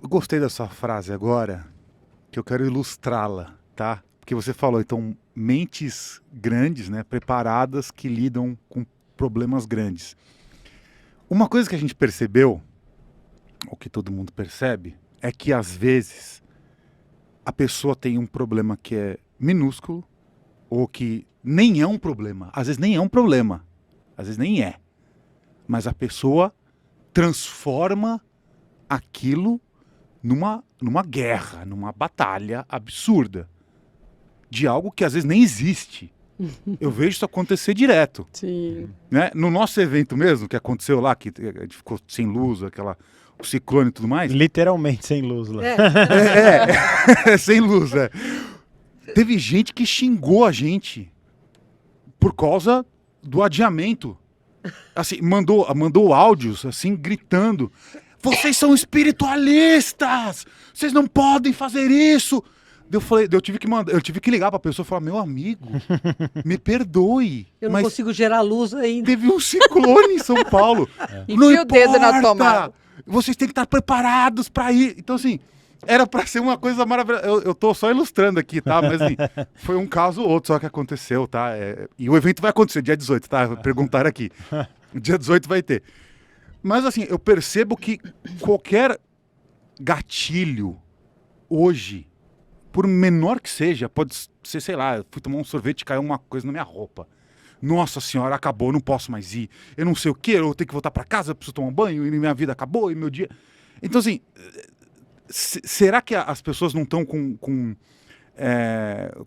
Eu gostei da sua frase agora, que eu quero ilustrá-la, tá? Porque você falou, então, mentes grandes, né, preparadas que lidam com problemas grandes. Uma coisa que a gente percebeu, ou que todo mundo percebe, é que às vezes a pessoa tem um problema que é minúsculo, ou que nem é um problema. Às vezes nem é um problema, às vezes nem é. Mas a pessoa transforma aquilo numa guerra, numa batalha absurda. De algo que às vezes nem existe. Eu vejo isso acontecer direto. Sim. Né? No nosso evento mesmo, que aconteceu lá, que a gente ficou sem luz, o ciclone e tudo mais. Literalmente sem luz lá. Sem luz, é. Teve gente que xingou a gente por causa do adiamento. Assim, mandou áudios, assim, gritando. Vocês são espiritualistas! Vocês não podem fazer isso! Eu tive que ligar pra pessoa e falar, meu amigo, me perdoe. Eu não mas consigo gerar luz ainda. teve um ciclone em São Paulo. Não Enfia o dedo na importa! tomada. Vocês têm que estar preparados para ir. Então, assim, era para ser uma coisa maravilhosa. Eu tô só ilustrando aqui, tá? Mas, assim, foi um caso ou outro só que aconteceu, tá? E o evento vai acontecer dia 18, tá? Perguntaram aqui. Dia 18 vai ter. Mas, assim, eu percebo que qualquer gatilho hoje, por menor que seja, pode ser, sei lá, eu fui tomar um sorvete e caiu uma coisa na minha roupa. Nossa senhora, acabou, não posso mais ir. Eu não sei o que, eu tenho que voltar para casa, eu preciso tomar um banho, e minha vida acabou, e meu dia... Então, assim, será que as pessoas não estão com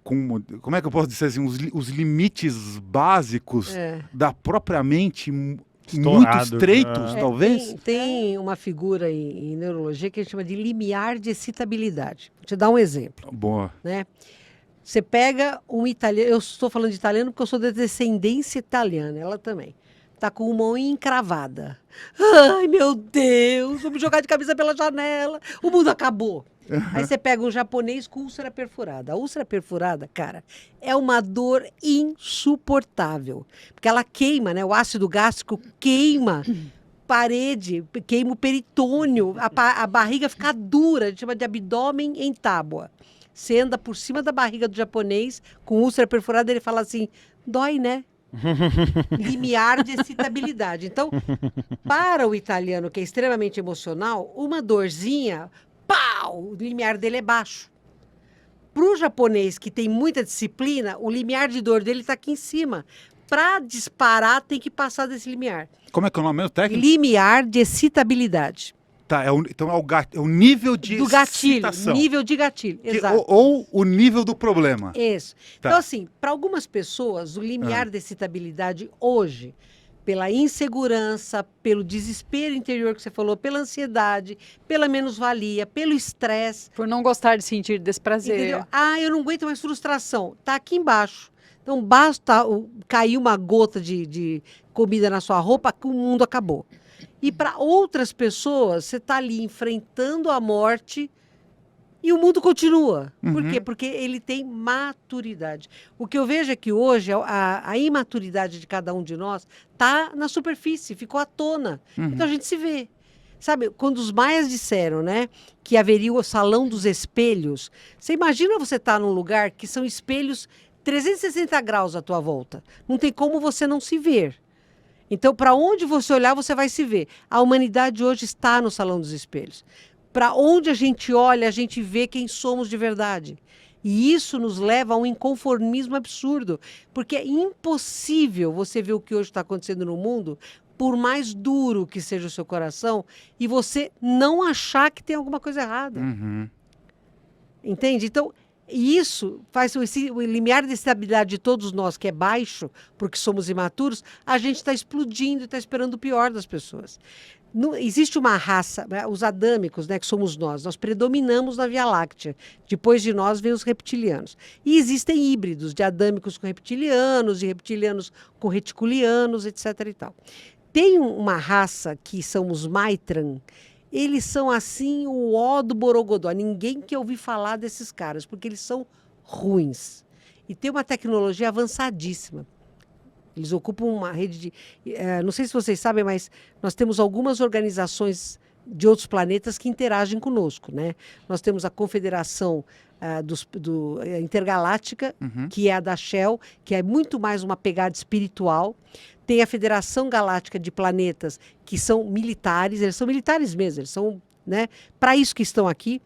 como é que eu posso dizer assim, os limites básicos da própria mente muito estreitos, talvez? Tem uma figura em neurologia que a gente chama de limiar de excitabilidade. Vou te dar um exemplo. Boa. Né? Você pega um italiano, eu estou falando de italiano porque eu sou de descendência italiana, ela também. Tá com uma unha encravada. Ai, meu Deus, vou me jogar de cabeça pela janela, o mundo acabou. Aí você pega um japonês com úlcera perfurada. A úlcera perfurada, cara, é uma dor insuportável. Porque ela queima, né? O ácido gástrico queima parede, queima o peritônio, a barriga fica dura, a gente chama de abdômen em tábua. Você anda por cima da barriga do japonês com úlcera perfurada, ele fala assim, dói, né? Limiar de excitabilidade. Então, para o italiano, que é extremamente emocional, uma dorzinha, pau, o limiar dele é baixo. Para o japonês, que tem muita disciplina, o limiar de dor dele está aqui em cima. Para disparar, tem que passar desse limiar. Como é que é o nome mesmo técnico? Limiar de excitabilidade. Tá, então é o nível de do gatilho, excitação. nível de gatilho, exato. Ou o nível do problema. Isso. Tá. Então, assim, para algumas pessoas, o limiar de excitabilidade hoje, pela insegurança, pelo desespero interior que você falou, pela ansiedade, pela menos-valia, pelo estresse. Por não gostar de sentir desprazer. Entendeu? Ah, eu não aguento mais frustração. Tá aqui embaixo. Então, basta cair uma gota de comida na sua roupa que o mundo acabou. E para outras pessoas, você está ali enfrentando a morte e o mundo continua. Por quê? Porque ele tem maturidade. O que eu vejo é que hoje a imaturidade de cada um de nós está na superfície, ficou à tona. Então a gente se vê. Sabe, quando os maias disseram, né, que haveria o salão dos espelhos, você imagina você estar num lugar que são espelhos 360 graus à tua volta. Não tem como você não se ver. Então, para onde você olhar, você vai se ver. A humanidade hoje está no Salão dos Espelhos. Para onde a gente olha, a gente vê quem somos de verdade. E isso nos leva a um inconformismo absurdo. Porque é impossível você ver o que hoje está acontecendo no mundo, por mais duro que seja o seu coração, e você não achar que tem alguma coisa errada. Entende? Então, isso faz o limiar de estabilidade de todos nós, que é baixo, porque somos imaturos, a gente está explodindo e está esperando o pior das pessoas. Existe uma raça, os adâmicos, né, que somos nós predominamos na Via Láctea. Depois de nós vem os reptilianos. E existem híbridos de adâmicos com reptilianos, de reptilianos com reticulianos, etc. e tal. Tem uma raça que são os Maitran. Eles são assim o ó do Borogodó. Ninguém quer ouvir falar desses caras, porque eles são ruins. E tem uma tecnologia avançadíssima. Eles ocupam uma rede de... não sei se vocês sabem, mas nós temos algumas organizações de outros planetas que interagem conosco, né? Nós temos a Confederação Intergaláctica, que é a da Shell, que é muito mais uma pegada espiritual. Tem a Federação Galáctica de Planetas, que são militares, eles são militares mesmo, eles são, né, para isso que estão aqui.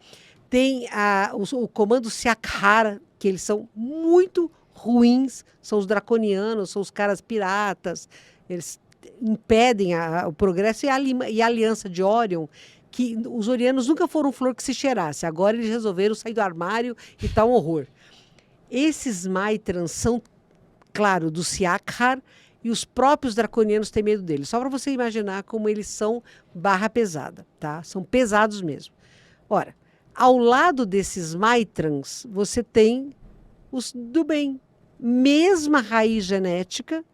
Tem o Comando Siakhara, que eles são muito ruins, são os draconianos, são os caras piratas, eles impedem o progresso, e a Aliança de Orion, que os orianos nunca foram flor que se cheirasse, agora eles resolveram sair do armário e tá um horror. Esses Maitrans são, claro, do Siakhar, e os próprios draconianos têm medo deles. Só para você imaginar como eles são barra pesada, tá? São pesados mesmo. Ora, ao lado desses Maitrans, você tem os do bem. Mesma raiz genética,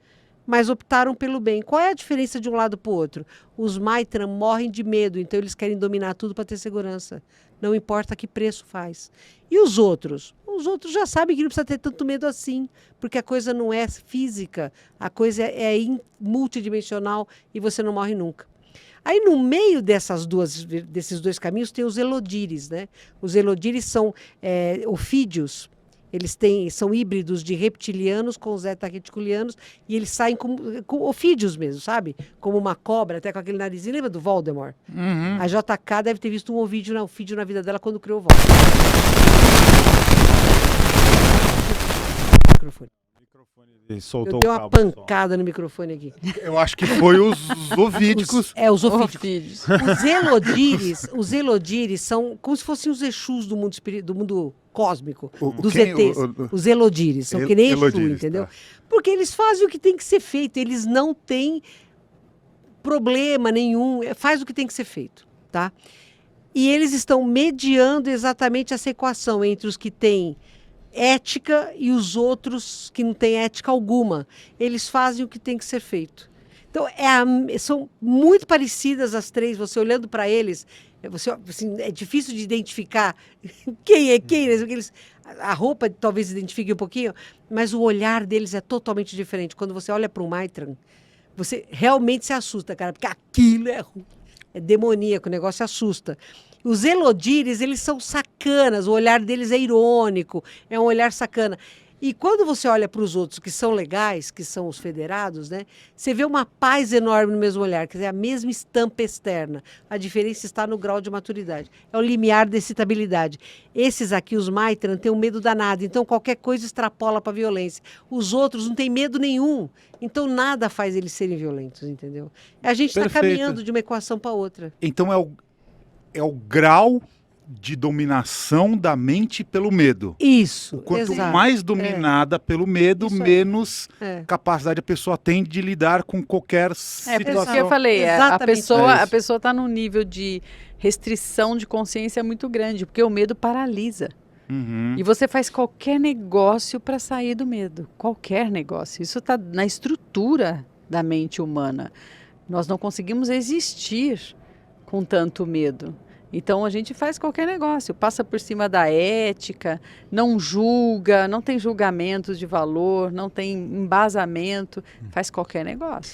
mas optaram pelo bem. Qual é a diferença de um lado para o outro? Os Maitran morrem de medo, então eles querem dominar tudo para ter segurança. Não importa que preço faz. E os outros? Os outros já sabem que não precisa ter tanto medo assim, porque a coisa não é física, a coisa é multidimensional e você não morre nunca. Aí, no meio desses dois caminhos, tem os Elodires, né? Os Elodires são ofídeos. Eles são híbridos de reptilianos com zeta-reticulianos, e eles saem com ofídeos mesmo, sabe? Como uma cobra, até com aquele narizinho. Lembra do Voldemort? A JK deve ter visto um ofídeo na vida dela quando criou o Voldemort. Ele soltou Eu dei o uma cabo pancada no microfone aqui. Eu acho que foi os ovídicos. Os ofídeos. Os Elodires são como se fossem os Exus do mundo cósmico, dos ETs. Os Elodires, são que nem Exu, entendeu? Tá. Porque eles fazem o que tem que ser feito, eles não têm problema nenhum, faz o que tem que ser feito, tá? E eles estão mediando exatamente essa equação entre os que têm ética e os outros que não têm ética alguma. Eles fazem o que tem que ser feito. Então, são muito parecidas as três. Você olhando para eles, assim, é difícil de identificar quem é quem. A roupa talvez identifique um pouquinho, mas o olhar deles é totalmente diferente. Quando você olha para um Maitran, você realmente se assusta, cara, porque aquilo é demoníaco, o negócio assusta. Os Elodires, eles são sacanas, o olhar deles é irônico, é um olhar sacana. E quando você olha para os outros que são legais, que são os federados, né, você vê uma paz enorme no mesmo olhar, quer dizer, a mesma estampa externa. A diferença está no grau de maturidade. É o limiar da excitabilidade. Esses aqui, os Maitran, têm um medo danado, então qualquer coisa extrapola para a violência. Os outros não têm medo nenhum, então nada faz eles serem violentos, entendeu? A gente está caminhando de uma equação para outra. Então é o grau de dominação da mente pelo medo. Isso, Quanto exato. mais dominada pelo medo, menos capacidade a pessoa tem de lidar com qualquer situação. Por isso que eu falei, a Exatamente. pessoa está num nível de restrição de consciência muito grande, porque o medo paralisa. E você faz qualquer negócio para sair do medo. Qualquer negócio. Isso está na estrutura da mente humana. Nós não conseguimos existir com tanto medo. Então a gente faz qualquer negócio, passa por cima da ética, não julga, não tem julgamentos de valor, não tem embasamento, faz qualquer negócio.